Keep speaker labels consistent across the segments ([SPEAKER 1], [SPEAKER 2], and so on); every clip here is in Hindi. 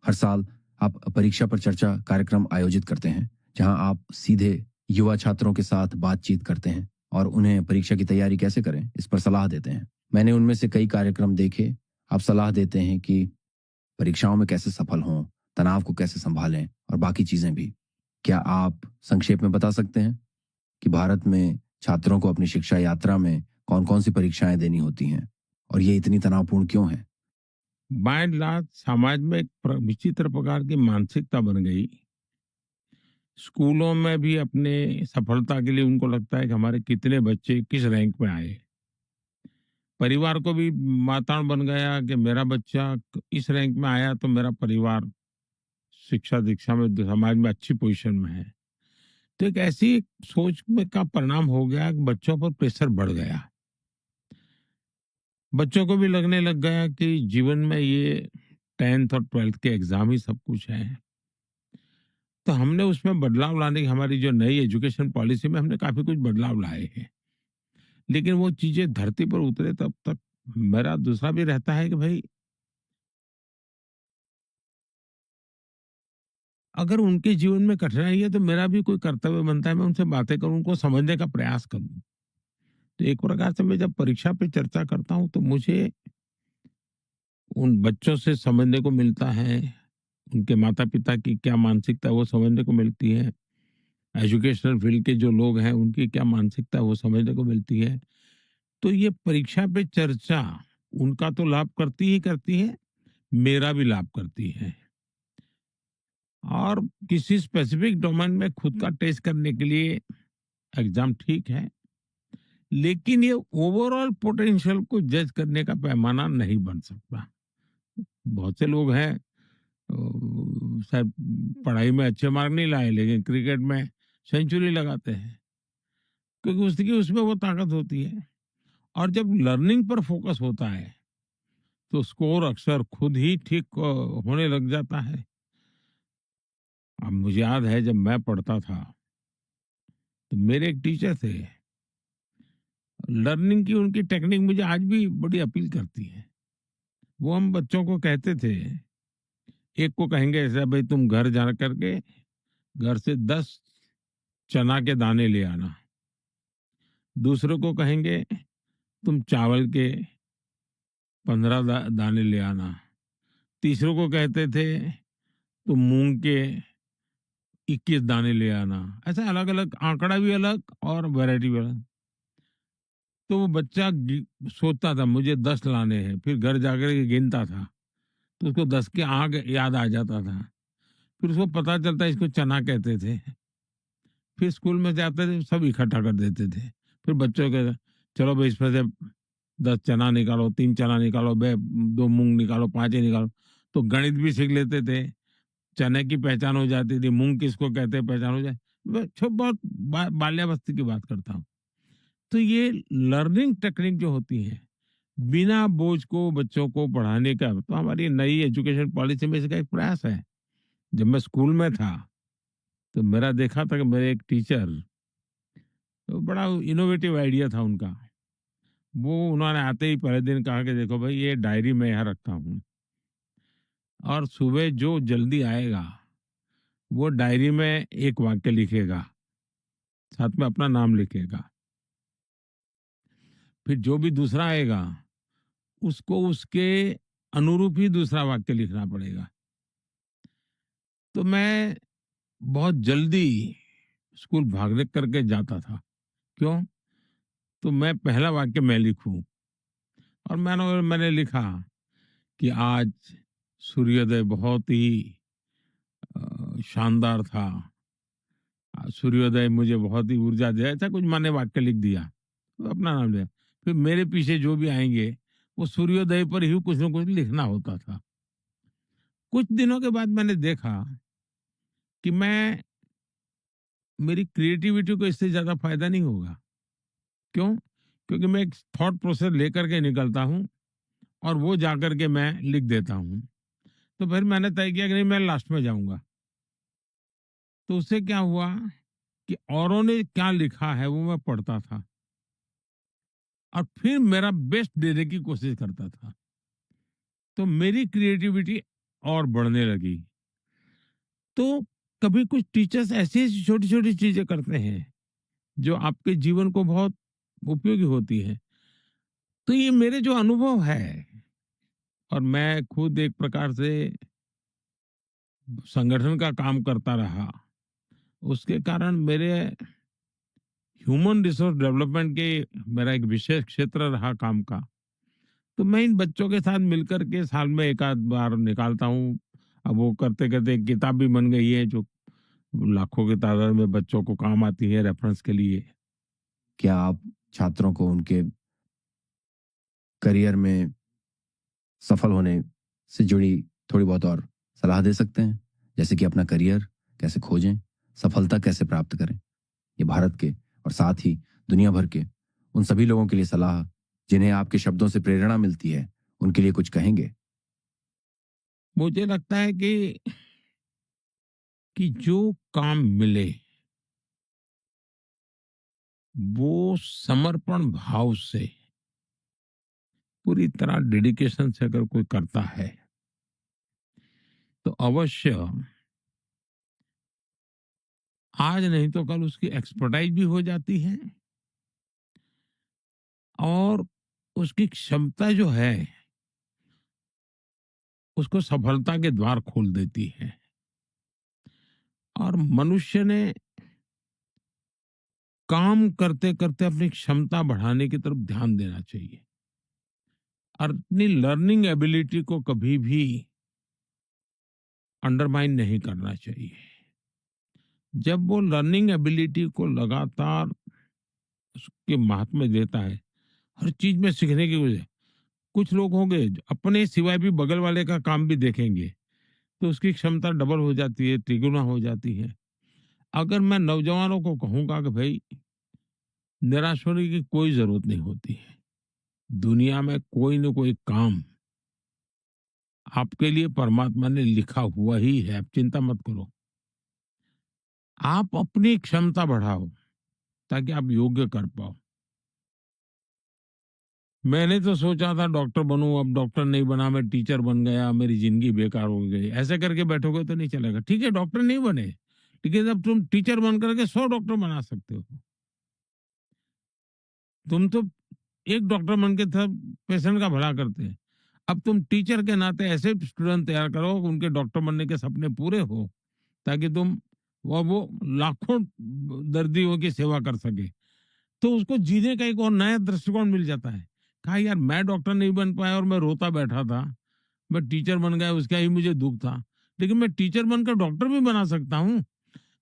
[SPEAKER 1] हर साल आप परीक्षा पर चर्चा कार्यक्रम आयोजित करते हैं, जहां आप सीधे युवा छात्रों के साथ बातचीत करते हैं और उन्हें परीक्षा की तैयारी कैसे करें, इस पर सलाह देते हैं। मैंने उनमें से कई कार्यक्रम देखे। आप सलाह देते हैं कि परीक्षाओं में कैसे सफल हों, तनाव को कैसे संभालें और बाकी चीज़ें भी। क्या आप संक्षेप में बता सकते हैं कि भारत में छात्रों को अपनी शिक्षा यात्रा में कौन-कौन सी परीक्षाएँ देनी होती हैं और ये इतनी तनावपूर्ण क्यों हैं?
[SPEAKER 2] बाय एंड लार्ज समाज में एक विचित्र प्रकार की मानसिकता बन गई। स्कूलों में भी अपने सफलता के लिए उनको लगता है कि हमारे कितने बच्चे किस रैंक में आए। परिवार को भी वातावरण बन गया कि मेरा बच्चा इस रैंक में आया तो मेरा परिवार शिक्षा दीक्षा में समाज में अच्छी पोजीशन में है। तो एक ऐसी सोच में का परिणाम हो गया कि बच्चों पर प्रेशर बढ़ गया। बच्चों को भी लगने लग गया कि जीवन में ये 10th और 12th के एग्जाम ही सब कुछ है। तो हमने उसमें बदलाव लाने की हमारी जो नई एजुकेशन पॉलिसी में हमने काफी कुछ बदलाव लाए हैं। लेकिन वो चीजें धरती पर उतरे तब तक मेरा दूसरा भी रहता है कि भाई अगर उनके जीवन में कठिनाई है तो मेरा भी कोई कर्तव्य बनता है मैं उनसे बातें करूं, उनको समझने का प्रयास करूं। तो एक प्रकार से मैं जब परीक्षा पे चर्चा करता हूं तो मुझे उन बच्चों से समझने को मिलता है, उनके माता पिता की क्या मानसिकता है वो समझने को मिलती है, एजुकेशनल फील्ड के जो लोग हैं उनकी क्या मानसिकता है वो समझने को मिलती है। तो ये परीक्षा पे चर्चा उनका तो लाभ करती है, मेरा भी लाभ करती है। और किसी स्पेसिफिक डोमेन में खुद का टेस्ट करने के लिए एग्जाम ठीक है, लेकिन ये ओवरऑल पोटेंशियल को जज करने का पैमाना नहीं बन सकता। बहुत से लोग हैं शायद पढ़ाई में अच्छे मार्क नहीं लाए लेकिन क्रिकेट में सेंचुरी लगाते हैं, क्योंकि उसकी उसमें वो ताकत होती है। और जब लर्निंग पर फोकस होता है तो स्कोर अक्सर खुद ही ठीक होने लग जाता है। अब मुझे याद है जब मैं पढ़ता था तो मेरे एक टीचर थे, लर्निंग की उनकी टेक्निक मुझे आज भी बड़ी अपील करती है। वो हम बच्चों को कहते थे, एक को कहेंगे ऐसा भाई तुम घर जा करके घर से 10 चना के दाने ले आना। दूसरे को कहेंगे तुम चावल के 15 दाने ले आना। तीसरों को कहते थे तुम मूंग के 21 दाने ले आना। ऐसा अलग अलग आंकड़ा भी अलग और वैरायटी भी अलग। तो वो बच्चा सोचता था मुझे 10 लाने हैं, फिर घर जाकर के गिनता था तो उसको 10 के आंक याद आ जाता था। फिर उसको पता चलता इसको चना कहते थे। फिर स्कूल में जाते थे सब इकट्ठा कर देते थे। फिर बच्चों के चलो भाई इसमें से 10 चना निकालो, 3 चना निकालो, बे 2 मूंग निकालो, 5 ही निकालो। तो गणित भी सीख लेते थे, चने की पहचान हो जाती थी, मूंग किसको कहते हैं पहचान हो जाए। बहुत बाल्यावस्था की बात करता हूँ। तो ये लर्निंग टेक्निक जो होती है बिना बोझ को बच्चों को पढ़ाने का, तो हमारी नई एजुकेशन पॉलिसी में इसका एक प्रयास है। जब मैं स्कूल में था तो मेरा देखा था कि मेरे एक टीचर, तो बड़ा इनोवेटिव आइडिया था उनका। वो उन्होंने आते ही पहले दिन कहा कि देखो भाई ये डायरी मैं यहाँ रखता हूँ और सुबह जो जल्दी आएगा वो डायरी में एक वाक्य लिखेगा, साथ में अपना नाम लिखेगा। फिर जो भी दूसरा आएगा उसको उसके अनुरूप ही दूसरा वाक्य लिखना पड़ेगा। तो मैं बहुत जल्दी स्कूल भागने करके जाता था। क्यों? तो मैं पहला वाक्य मैं लिखूं। और मैंने लिखा कि आज सूर्योदय बहुत ही शानदार था। सूर्योदय मुझे बहुत ही ऊर्जा दिया, ऐसा कुछ मैंने वाक्य लिख दिया, तो अपना नाम लिया। फिर मेरे पीछे जो भी आएंगे वो सूर्योदय पर ही कुछ ना कुछ लिखना होता था। कुछ दिनों के बाद मैंने देखा कि मैं मेरी क्रिएटिविटी को इससे ज्यादा फायदा नहीं होगा। क्यों? क्योंकि मैं एक थॉट प्रोसेस लेकर के निकलता हूँ और वो जाकर के मैं लिख देता हूँ। तो फिर मैंने तय किया कि नहीं मैं लास्ट में जाऊंगा। तो उससे क्या हुआ कि औरों ने क्या लिखा है वो मैं पढ़ता था और फिर मेरा बेस्ट देने की कोशिश करता था। तो मेरी क्रिएटिविटी और बढ़ने लगी। तो कभी कुछ टीचर्स ऐसी छोटी छोटी चीजें करते हैं जो आपके जीवन को बहुत उपयोगी होती है। तो ये मेरे जो अनुभव है, और मैं खुद एक प्रकार से संगठन का काम करता रहा, उसके कारण मेरे ह्यूमन रिसोर्स डेवलपमेंट के मेरा एक विशेष क्षेत्र रहा काम का। तो मैं इन बच्चों के साथ मिलकर के साल में एक आध बार निकालता हूँ। अब वो करते करते एक किताब भी बन गई है जो लाखों की तादाद में बच्चों को काम आती है रेफरेंस के लिए।
[SPEAKER 1] क्या आप छात्रों को उनके करियर में सफल होने से जुड़ी थोड़ी बहुत और सलाह दे सकते हैं? जैसे कि अपना करियर कैसे खोजें, सफलता कैसे प्राप्त करें? ये भारत के और साथ ही दुनिया भर के उन सभी लोगों के लिए सलाह जिन्हें आपके शब्दों से प्रेरणा मिलती है, उनके लिए कुछ कहेंगे?
[SPEAKER 2] मुझे लगता है कि जो काम मिले वो समर्पण भाव से, पूरी तरह डेडिकेशन से अगर कोई करता है तो अवश्य आज नहीं तो कल उसकी एक्सपर्टाइज भी हो जाती है, और उसकी क्षमता जो है उसको सफलता के द्वार खोल देती है। और मनुष्य ने काम करते करते अपनी क्षमता बढ़ाने की तरफ ध्यान देना चाहिए, और अपनी लर्निंग एबिलिटी को कभी भी अंडरमाइन नहीं करना चाहिए। जब वो लर्निंग एबिलिटी को लगातार उसके महात्म्य देता है, हर चीज में सीखने की वजह, कुछ लोग होंगे जो अपने सिवाय भी बगल वाले का काम भी देखेंगे, तो उसकी क्षमता डबल हो जाती है, त्रिगुना हो जाती है। अगर मैं नौजवानों को कहूंगा कि भाई निराश होने की कोई जरूरत नहीं होती है, दुनिया में कोई न कोई काम आपके लिए परमात्मा ने लिखा हुआ ही है, आप चिंता मत करो। आप अपनी क्षमता बढ़ाओ ताकि आप योग्य कर पाओ। मैंने तो सोचा था डॉक्टर बनूं, अब डॉक्टर नहीं बना, मैं टीचर बन गया, मेरी जिंदगी बेकार हो गई। ऐसे करके बैठोगे तो नहीं चलेगा। ठीक है, डॉक्टर नहीं बने, लेकिन अब तुम टीचर बन करके 100 डॉक्टर बना सकते हो। तुम तो एक डॉक्टर बन के था पेशेंट का भला करते हैं, अब तुम टीचर के नाते ऐसे स्टूडेंट तैयार करो उनके डॉक्टर बनने के सपने पूरे हो, ताकि तुम वो लाखों दर्दियों की सेवा कर सके। तो उसको जीने का एक और नया दृष्टिकोण मिल जाता है। कहा यार मैं डॉक्टर नहीं बन पाया और मैं रोता बैठा था, मैं टीचर बन गया उसका ही मुझे दुख था, लेकिन मैं टीचर बनकर डॉक्टर भी बना सकता हूँ।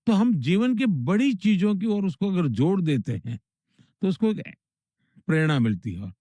[SPEAKER 2] तो हम जीवन की बड़ी चीजों की ओर उसको अगर जोड़ देते हैं तो उसको एक प्रेरणा मिलती है।